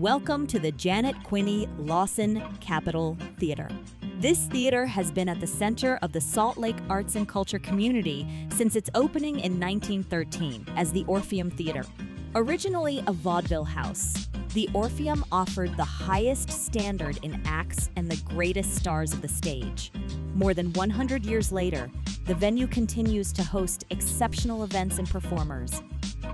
Welcome to the Janet Quinney Lawson Capitol Theater. This theater has been at the center of the Salt Lake arts and culture community since its opening in 1913 as the Orpheum Theater. Originally a vaudeville house, the Orpheum offered the highest standard in acts and the greatest stars of the stage. More than 100 years later, the venue continues to host exceptional events and performers.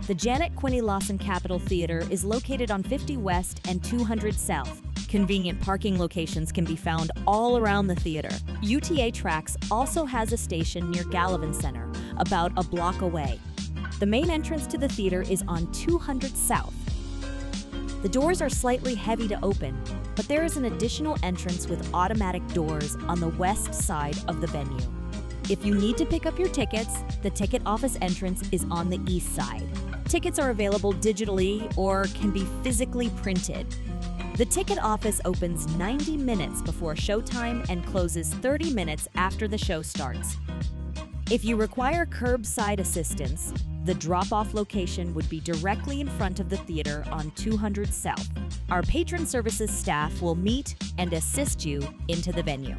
The Janet Quinney Lawson Capitol Theater is located on 50 West and 200 South. Convenient parking locations can be found all around the theater. UTA Tracks also has a station near Gallivan Center, about a block away. The main entrance to the theater is on 200 South. The doors are slightly heavy to open, but there is an additional entrance with automatic doors on the west side of the venue. If you need to pick up your tickets, the ticket office entrance is on the east side. Tickets are available digitally or can be physically printed. The ticket office opens 90 minutes before showtime and closes 30 minutes after the show starts. If you require curbside assistance, the drop-off location would be directly in front of the theater on 200 South. Our patron services staff will meet and assist you into the venue.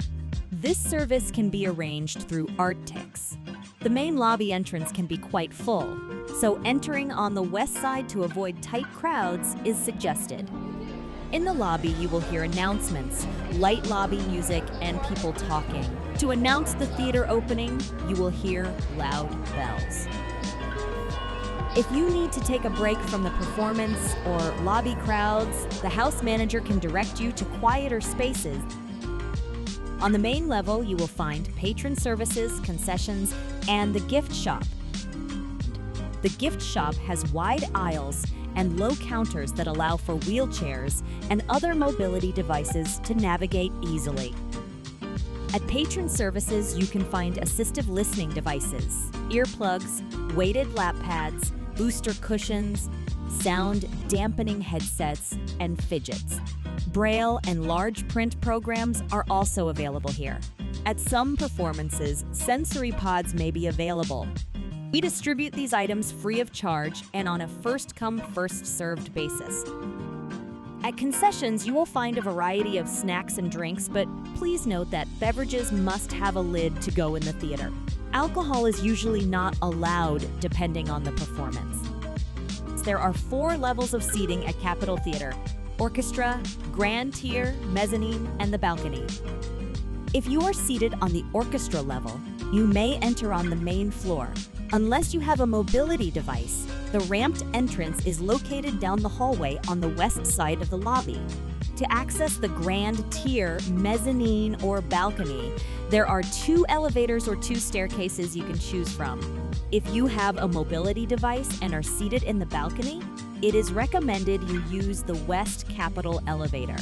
This service can be arranged through ArtTix. The main lobby entrance can be quite full, so entering on the west side to avoid tight crowds is suggested. In the lobby, you will hear announcements, light lobby music, and people talking. To announce the theater opening, you will hear loud bells. If you need to take a break from the performance or lobby crowds, the house manager can direct you to quieter spaces. On the main level, you will find patron services, concessions, and the gift shop. The gift shop has wide aisles and low counters that allow for wheelchairs and other mobility devices to navigate easily. At patron services, you can find assistive listening devices, earplugs, weighted lap pads, booster cushions, sound dampening headsets, and fidgets. Braille and large print programs are also available here. At some performances, sensory pods may be available. We distribute these items free of charge and on a first-come, first-served basis. At concessions, you will find a variety of snacks and drinks, but please note that beverages must have a lid to go in the theater. Alcohol is usually not allowed depending on the performance. There are 4 levels of seating at Capitol Theater: orchestra, grand tier, mezzanine, and the balcony. If you are seated on the orchestra level, you may enter on the main floor. Unless you have a mobility device, the ramped entrance is located down the hallway on the west side of the lobby. To access the grand tier, mezzanine, or balcony, there are 2 elevators or 2 staircases you can choose from. If you have a mobility device and are seated in the balcony, it is recommended you use the West Capitol elevator.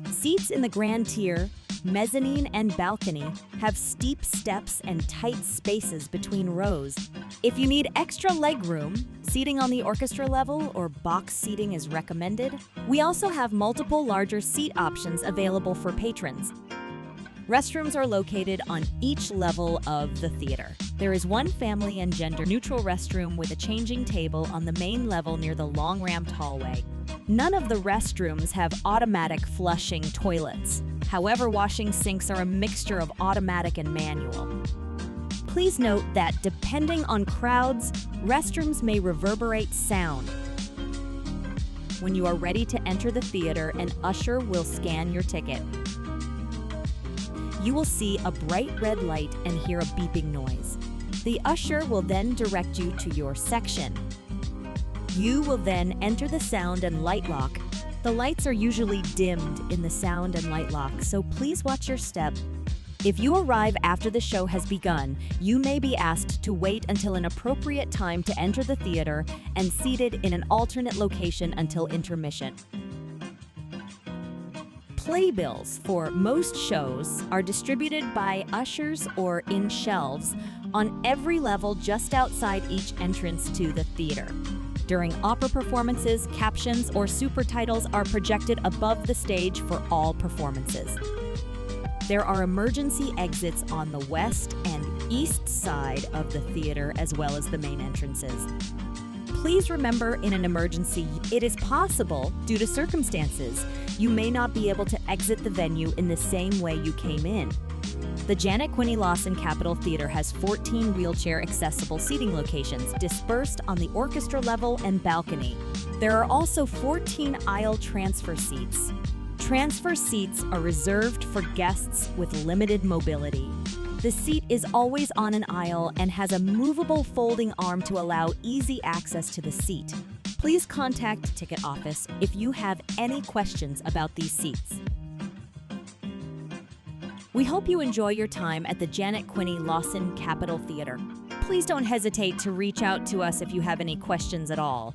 Seats in the grand tier, mezzanine, and balcony have steep steps and tight spaces between rows. If you need extra legroom, seating on the orchestra level or box seating is recommended. We also have multiple larger seat options available for patrons. Restrooms are located on each level of the theater. There is one family and gender-neutral restroom with a changing table on the main level near the long-ramped hallway. None of the restrooms have automatic flushing toilets. However, washing sinks are a mixture of automatic and manual. Please note that depending on crowds, restrooms may reverberate sound. When you are ready to enter the theater, an usher will scan your ticket. You will see a bright red light and hear a beeping noise. The usher will then direct you to your section. You will then enter the sound and light lock. The lights are usually dimmed in the sound and light lock, so please watch your step. If you arrive after the show has begun, you may be asked to wait until an appropriate time to enter the theater and seated in an alternate location until intermission. Playbills for most shows are distributed by ushers or in shelves on every level just outside each entrance to the theater. During opera performances, captions or super titles are projected above the stage for all performances. There are emergency exits on the west and east side of the theater as well as the main entrances. Please remember, in an emergency, it is possible, due to circumstances, you may not be able to exit the venue in the same way you came in. The Janet Quinney Lawson Capitol Theater has 14 wheelchair-accessible seating locations dispersed on the orchestra level and balcony. There are also 14 aisle transfer seats. Transfer seats are reserved for guests with limited mobility. The seat is always on an aisle and has a movable folding arm to allow easy access to the seat. Please contact the ticket office if you have any questions about these seats. We hope you enjoy your time at the Janet Quinney Lawson Capitol Theater. Please don't hesitate to reach out to us if you have any questions at all.